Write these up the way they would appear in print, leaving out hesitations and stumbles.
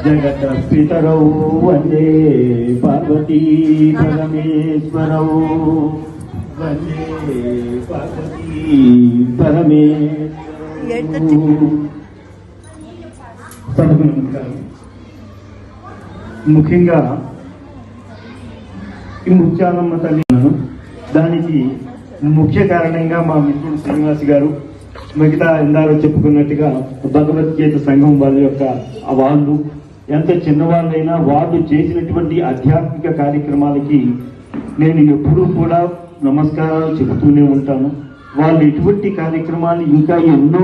जगत्पितरौ वन्दे पार्वती परमेश्वरौ वन्दे पार्वती परमेश्वरौ। ముఖ్యంగా ఈ ముత్యాలమ్మ తల్లిను దానికి ముఖ్య కారణంగా మా మిత్రుడు శ్రీనివాస్ గారు మిగతా ఇందారో చెప్పుకున్నట్టుగా భగవద్గీత సంఘం వాళ్ళ యొక్క వాళ్ళు ఎంత చిన్నవాళ్ళైనా వాళ్ళు చేసినటువంటి ఆధ్యాత్మిక కార్యక్రమాలకి నేను ఎప్పుడూ కూడా నమస్కారాలు చెబుతూనే ఉంటాను. వాళ్ళు ఎటువంటి కార్యక్రమాలు ఇంకా ఎన్నో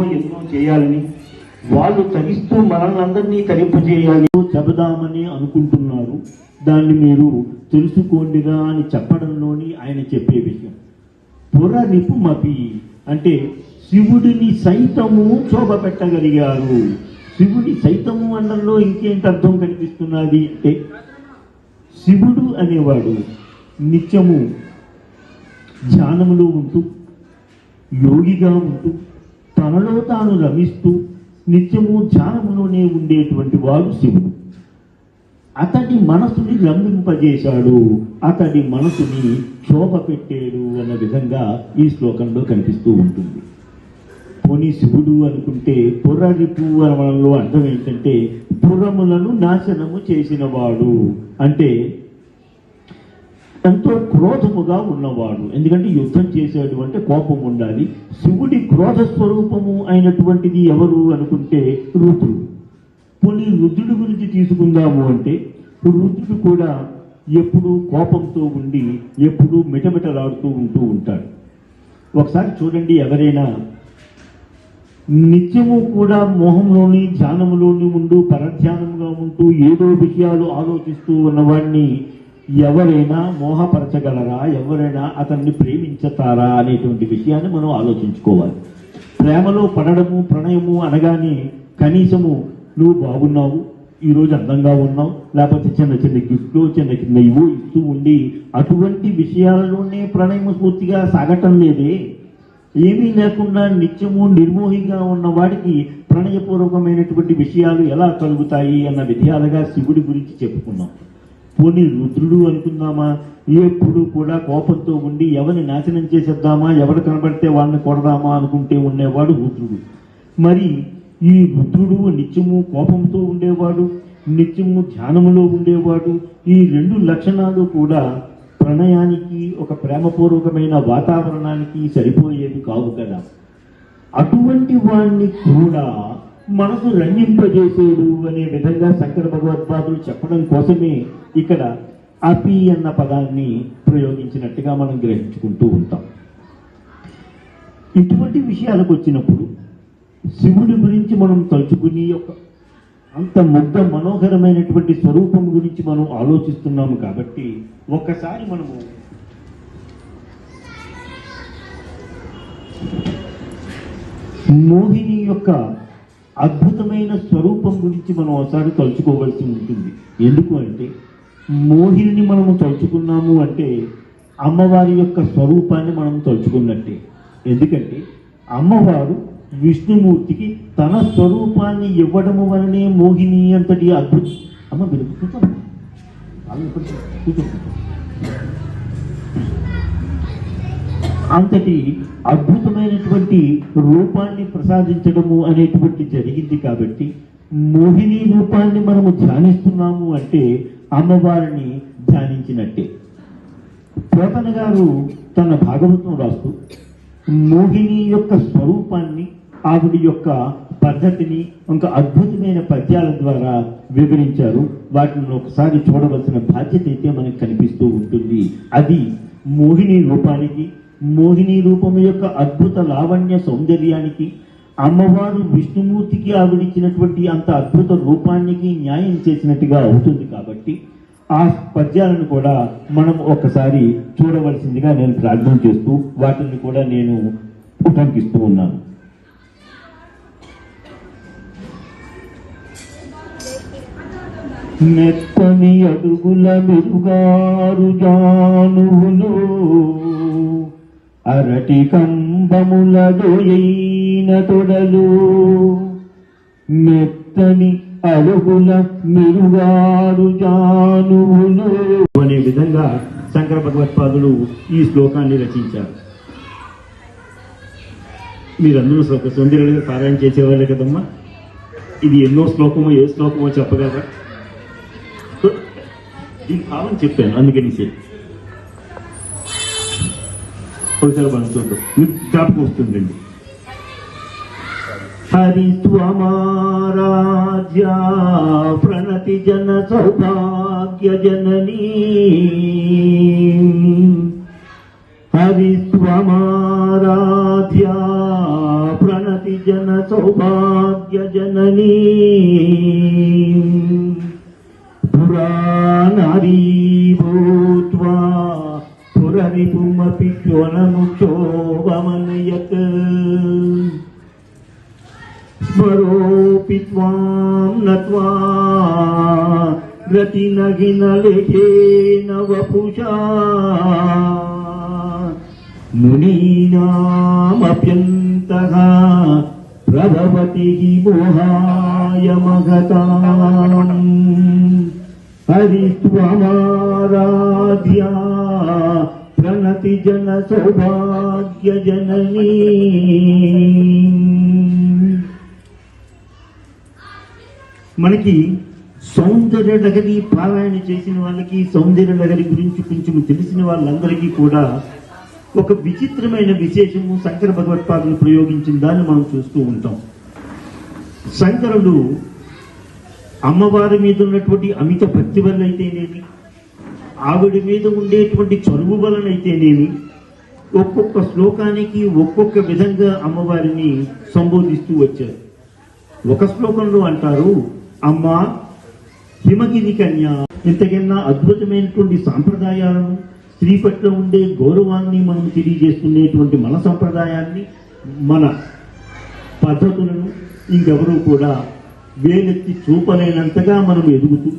చేయాలని వాళ్ళు తరిస్తూ మనల్ని అందరినీ తరింపజేయాలి చెబుదామని అనుకుంటున్నారు. దాన్ని మీరు తెలుసుకోండిరా అని చెప్పడంలోని ఆయన చెప్పే విషయం పురనిపు మపి అంటే శివుడిని సైతము శోభ పెట్టగలిగారు. శివుడి సైతము అనడంలో ఇంకేంటి అర్థం కనిపిస్తున్నది అంటే శివుడు అనేవాడు నిత్యము ధ్యానములో ఉంటూ యోగిగా ఉంటూ తనలో తాను రమిస్తూ నిత్యము ధ్యానములోనే ఉండేటువంటి వాడు శివుడు. అతడి మనసుని రంభింపజేశాడు, అతడి మనసుని శోభ పెట్టాడు అన్న విధంగా ఈ శ్లోకంలో కనిపిస్తూ ఉంటుంది. పోనీ శివుడు అనుకుంటే పురరిపు అనడంలో అర్థం ఏంటంటే పురములను నాశనము చేసినవాడు అంటే ఎంతో క్రోధముగా ఉన్నవాడు. ఎందుకంటే యుద్ధం చేశాడు అంటే కోపం ఉండాలి. శివుడి క్రోధ స్వరూపము అయినటువంటిది ఎవరు అనుకుంటే రుద్రుడు. పోనీ రుద్రుడి గురించి తీసుకుందాము అంటే రుద్రుడు కూడా ఎప్పుడూ కోపంతో ఉండి ఎప్పుడూ మిటమిటలాడుతూ ఉంటూ ఉంటాడు. ఒకసారి చూడండి, ఎవరైనా నిత్యము కూడా మోహంలోని ధ్యానంలోని ఉంటూ పరధ్యానంగా ఉంటూ ఏదో విషయాలు ఆలోచిస్తూ ఉన్నవాడిని ఎవరైనా మోహపరచగలరా? ఎవరైనా అతన్ని ప్రేమించతారా అనేటువంటి విషయాన్ని మనం ఆలోచించుకోవాలి. ప్రేమలో పడడము ప్రణయము అనగానే కనీసము నువ్వు బాగున్నావు, ఈరోజు అందంగా ఉన్నావు, లేకపోతే చిన్న చిన్న గిఫ్ట్లు చిన్న చిన్న ఇవో ఇస్తూ ఉండి అటువంటి విషయాలలోనే ప్రణయము పూర్తిగా సాగటం లేదే. ఏమీ లేకుండా నిత్యము నిర్మోహిగా ఉన్న వాడికి ప్రణయపూర్వకమైనటువంటి విషయాలు ఎలా కలుగుతాయి అన్న విధయాలుగా శివుడి గురించి చెప్పుకున్నాం. పోనీ రుద్రుడు అనుకుందామా, ఎప్పుడు కూడా కోపంతో ఉండి ఎవరిని నాశనం చేసేద్దామా, ఎవరు కనబడితే వాళ్ళని కొడదామా అనుకుంటే ఉండేవాడు రుద్రుడు. మరి ఈ రుద్రుడు నిత్యము కోపంతో ఉండేవాడు, నిత్యము ధ్యానములో ఉండేవాడు. ఈ రెండు లక్షణాలు కూడా ప్రణయానికి ఒక ప్రేమపూర్వకమైన వాతావరణానికి సరిపోయేవి కావు కదా. అటువంటి వాణ్ణి కూడా మనసు రంజింపజేసేడు అనే విధంగా శంకర భగవత్పాదులు చెప్పడం కోసమే ఇక్కడ అపి అన్న పదాన్ని ప్రయోగించినట్టుగా మనం గ్రహించుకుంటూ ఉంటాం. ఇటువంటి విషయాలకు వచ్చినప్పుడు శివుడి గురించి మనం తలుచుకుని అంత ముగ్ధ మనోహరమైనటువంటి స్వరూపం గురించి మనం ఆలోచిస్తున్నాము కాబట్టి ఒక్కసారి మనము మోహిని యొక్క అద్భుతమైన స్వరూపం గురించి మనం ఒకసారి తలుచుకోవాల్సి ఉంటుంది. ఎందుకు అంటే మోహిని మనము తలుచుకున్నాము అంటే అమ్మవారి యొక్క స్వరూపాన్ని మనం తలుచుకున్నట్టే. ఎందుకంటే అమ్మవారు విష్ణుమూర్తికి తన స్వరూపాన్ని ఇవ్వడము వలనే మోహిని అంతటి అద్భుతం అంతటి అద్భుతమైనటువంటి రూపాన్ని ప్రసాదించడము అనేటువంటి జరిగింది. కాబట్టి మోహిని రూపాన్ని మనము ధ్యానిస్తున్నాము అంటే అమ్మవారిని ధ్యానించినట్టే. పోతన గారు తన భాగవతం రాస్తూ మోహిని యొక్క స్వరూపాన్ని ఆవిడ యొక్క పద్ధతిని ఒక అద్భుతమైన పద్యాల ద్వారా వివరించారు. వాటిని ఒకసారి చూడవలసిన బాధ్యత అయితే మనకు కనిపిస్తూ ఉంటుంది. అది మోహిని రూపానికి, మోహిని రూపము యొక్క అద్భుత లావణ్య సౌందర్యానికి, అమ్మవారు విష్ణుమూర్తికి ఆవిడిచ్చినటువంటి అంత అద్భుత రూపానికి న్యాయం చేసినట్టుగా అవుతుంది. కాబట్టి ఆ పద్యాలను కూడా మనం ఒక్కసారి చూడవలసిందిగా నేను ప్రార్థన చేస్తూ వాటిని కూడా నేను ఉటంకిస్తూ ఉన్నాను. మెత్తని అడుగుల మెరుగారు జానువులు అరటి కంబముల దోయైన తొడలు మెత్తని అడుగుల మెరుగాడు జానువులు అనే విధంగా శంకర భగవత్పాదులు ఈ శ్లోకాన్ని రచించారు. మీరందరూ సౌందర్యంగా పారాయణ చేసేవాళ్ళే కదమ్మా. ఇది ఎన్నో శ్లోకమో ఏ శ్లోకమో చెప్పగలరా? దీని భావం చెప్పాను, అందుకని ఒకసారి మనం చూద్దాం, జ్ఞాపకం వస్తుందండి. హరిత్వమారాధ్యా ప్రణతి జన సౌభాగ్య జననీ, హరిత్వమారాధ్యా ప్రణతి జన సౌభాగ్య జననీ, పురాణారీ భూత్వా పురరిపుమపి జ్వలముక్షోభమనయత్, స్మరోపి త్వాం నత్వా రతినగిన లేఖేన వపుషా, మునీనామప్యంతః ప్రభవతి మోహాయ మగతాం, హరిత్వమారాధ్యా ప్రణతి జన సౌభాగ్య జననీ. మనకి సౌందర్య నగరి పారాయణ చేసిన వాళ్ళకి, సౌందర్య నగరి గురించి కొంచెం తెలిసిన వాళ్ళందరికీ కూడా ఒక విచిత్రమైన విశేషము శంకర భగవత్పాదులు ప్రయోగించిన దాన్ని మనం చూస్తూ ఉంటాం. శంకరుడు అమ్మవారి మీద ఉన్నటువంటి అమిత భక్తి వల్ల అయితేనేమి, ఆవిడ మీద ఉండేటువంటి చనువు వలనైతేనేమి, ఒక్కొక్క శ్లోకానికి ఒక్కొక్క విధంగా అమ్మవారిని సంబోధిస్తూ వచ్చారు. ఒక శ్లోకంలో అంటారు, అమ్మా హిమగిరి కన్య. ఇంతకన్నా అద్భుతమైనటువంటి సాంప్రదాయాలను, స్త్రీ పట్ల ఉండే గౌరవాన్ని మనం తెలియజేస్తున్నటువంటి మన సంప్రదాయాన్ని, మన పద్ధతులను ఇంకెవరూ కూడా వేలెత్తి చూపలేనంతగా మనం ఎదుగుతూ,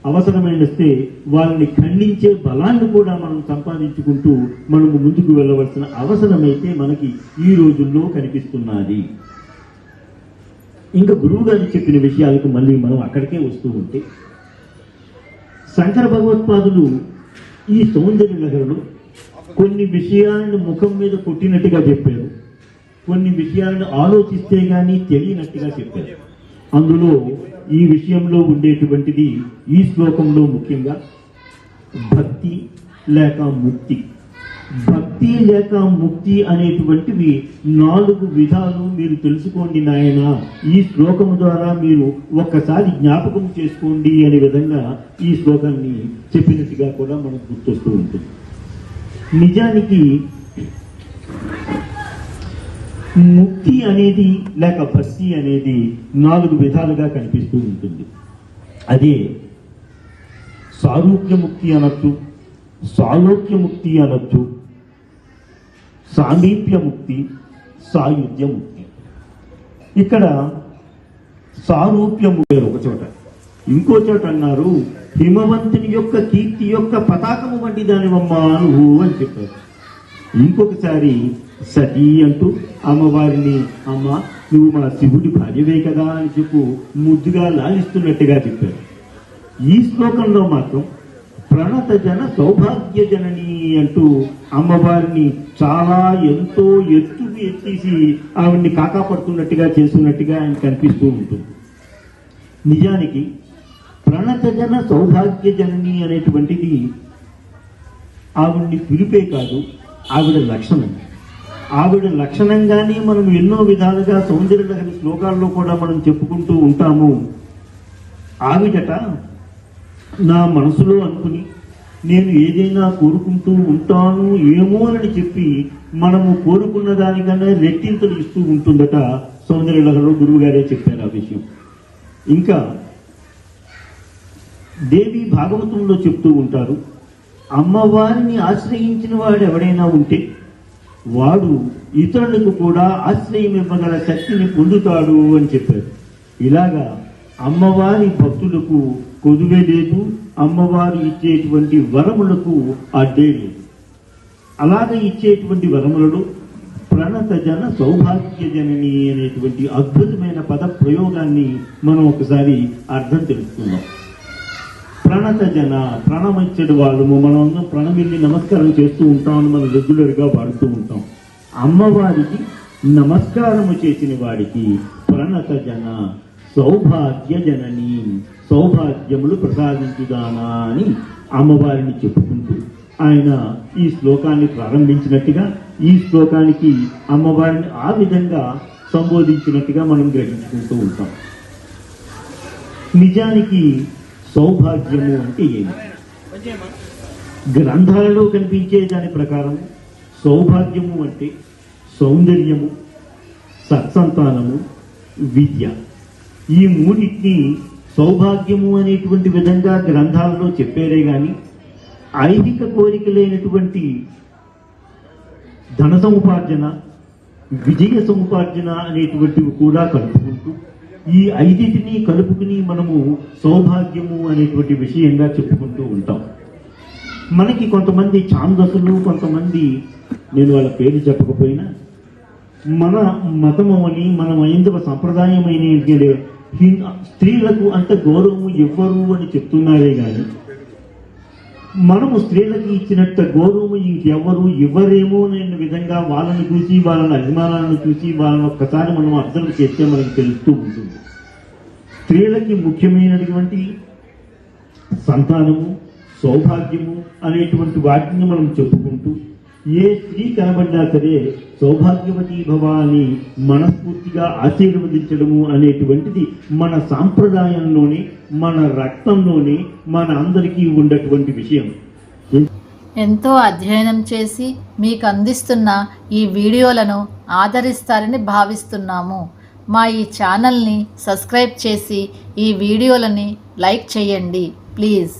అవసరమైనస్తే వాళ్ళని ఖండించే బలాన్ని కూడా మనం సంపాదించుకుంటూ మనము ముందుకు వెళ్ళవలసిన అవసరమైతే మనకి ఈ రోజుల్లో కనిపిస్తున్నది. ఇంకా గురువు గారు చెప్పిన విషయాలకు మళ్ళీ మనం అక్కడికే వస్తూ ఉంటే, శంకర భగవత్పాదులు ఈ సౌందర్య నగరంలో కొన్ని విషయాలను ముఖం మీద కొట్టినట్టుగా చెప్పారు, కొన్ని విషయాలను ఆలోచిస్తే గానీ తెలియనట్టుగా చెప్పారు. అందులో ఈ విషయంలో ఉండేటువంటిది ఈ శ్లోకంలో ముఖ్యంగా భక్తి లేక ముక్తి. భక్తి లేక ముక్తి అనేటువంటివి 4 విధాలు మీరు తెలుసుకోండి నాయన, ఈ శ్లోకము ద్వారా మీరు ఒక్కసారి జ్ఞాపకం చేసుకోండి అనే విధంగా ఈ శ్లోకాన్ని చెప్పినట్టుగా కూడా మనకు గుర్తొస్తూ ఉంటుంది. నిజానికి ముక్తి అనేది లేక భక్తి అనేది 4 విధాలుగా కనిపిస్తూ ఉంటుంది. అదే సారూప్య ముక్తి అనొచ్చు, సాలోక్య ముక్తి అనొచ్చు, సామీప్య ముక్తి, సాయుధ్య ముక్తి. ఇక్కడ సారూప్యము ఒక చోట, ఇంకో చోట అన్నారు హిమవంతుని యొక్క కీర్తి యొక్క పతాకము వంటి దానివమ్మా నువ్వు అని చెప్పారు. ఇంకొకసారి సతీ అంటూ అమ్మవారిని, అమ్మ నువ్వు మా శివుడి భార్యవే కదా అని చెప్పు ముద్దుగా లాలిస్తున్నట్టుగా చెప్పారు. ఈ శ్లోకంలో మాత్రం ప్రణత జన సౌభాగ్య జనని అంటూ అమ్మవారిని చాలా ఎంతో ఎత్తుకు ఎత్తేసి ఆవిడ్ని కాకాపడుతున్నట్టుగా చేస్తున్నట్టుగా ఆయన కనిపిస్తూ ఉంటుంది. నిజానికి ప్రణత జన సౌభాగ్య జనని అనేటువంటిది ఆవిడ్ని పిలిపే కాదు, ఆవిడ లక్షణం. ఆవిడ లక్షణంగానే మనం ఎన్నో విధాలుగా సౌందర్య నగరి శ్లోకాల్లో కూడా మనం చెప్పుకుంటూ ఉంటాము. ఆవిడట నా మనసులో అనుకుని నేను ఏదైనా కోరుకుంటూ ఉంటాను ఏమో అని చెప్పి మనము కోరుకున్న దానికన్నా రెట్టింతలు ఇస్తూ ఉంటుందట. సౌందర్య నగరిలో గురువు గారే చెప్పారు ఆ విషయం. ఇంకా దేవి భాగవతంలో చెప్తూ ఉంటారు, అమ్మవారిని ఆశ్రయించిన వాడు ఎవడైనా ఉంటే వాడు ఇతరులకు కూడా ఆశ్రయం ఇవ్వగల శక్తిని పొందుతాడు అని చెప్పారు. ఇలాగా అమ్మవారి భక్తులకు కొదువే లేదు, అమ్మవారు ఇచ్చేటువంటి వరములకు అడ్డే లేదు. అలాగ ఇచ్చేటువంటి వరములలో ప్రణత జన సౌభాగ్య జనని అనేటువంటి అద్భుతమైన పద ప్రయోగాన్ని మనం ఒకసారి అర్థం తెలుసుకుందాం. ప్రణత జన, ప్రణమించడు వాళ్ళము, మనం ప్రణమిల్లి నమస్కారం చేస్తూ ఉంటాం, మనం రెగ్యులర్గా వాడుతూ ఉంటాం. అమ్మవారికి నమస్కారము చేసిన వాడికి ప్రణత జన సౌభాగ్య జనని, సౌభాగ్యములు ప్రసాదించుదానా అని అమ్మవారిని చెప్పుకుంటూ ఆయన ఈ శ్లోకాన్ని ప్రారంభించినట్టుగా, ఈ శ్లోకానికి అమ్మవారిని ఆ విధంగా సంబోధించినట్టుగా మనం గ్రహించుకుంటూ ఉంటాం. నిజానికి సౌభాగ్యము అంటే ఏమి? గ్రంథాలలో కనిపించే దాని ప్రకారం సౌభాగ్యము అంటే సౌందర్యము, సత్సంతానము, విద్య. ఈ మూడింటిని సౌభాగ్యము అనేటువంటి విధంగా గ్రంథాలలో చెప్పారే కానీ ఐహిక కోరిక లేనటువంటి ధన సముపార్జన, విజయ సముపార్జన అనేటువంటివి కూడా కలుపుకుంటూ ఈ ఐదింటిని కలుపుకుని మనము సౌభాగ్యము అనేటువంటి విషయంగా చెప్పుకుంటూ ఉంటాం. మనకి కొంతమంది ఛాందసులు, కొంతమంది, నేను వాళ్ళ పేరు చెప్పకపోయినా, మన మతము అని, మన హైందవ సంప్రదాయమైన స్త్రీలకు అంత గౌరవం ఇవ్వరు అని చెప్తున్నారే కానీ మనము స్త్రీలకు ఇచ్చినట్ట గౌరవం ఇంకెవ్వరు ఇవ్వరేమో అనే విధంగా వాళ్ళని చూసి, వాళ్ళని అభిమానాలను చూసి వాళ్ళని ఒక్కసారి మనం అర్థం చేస్తే మనకు తెలుస్తూ ఉంటుంది. స్త్రీలకి ముఖ్యమైనటువంటి సంతానము, సౌభాగ్యము అనేటువంటి వాటిని మనం చెప్పుకుంటూ ఏ స్త్రీ కనబడ్డా సరే సౌభాగ్యవతి భవ అని మనస్ఫూర్తిగా ఆశీర్వదించడము అనేటువంటిది మన సాంప్రదాయంలోనే, మన రక్తంలోనే, మన అందరికీ ఉన్నటువంటి విషయం. ఎంతో అధ్యయనం చేసి మీకు అందిస్తున్న ఈ వీడియోలను ఆదరిస్తారని భావిస్తున్నాము. మా ఈ ఛానల్ని సబ్స్క్రైబ్ చేసి ఈ వీడియోలని లైక్ చేయండి ప్లీజ్.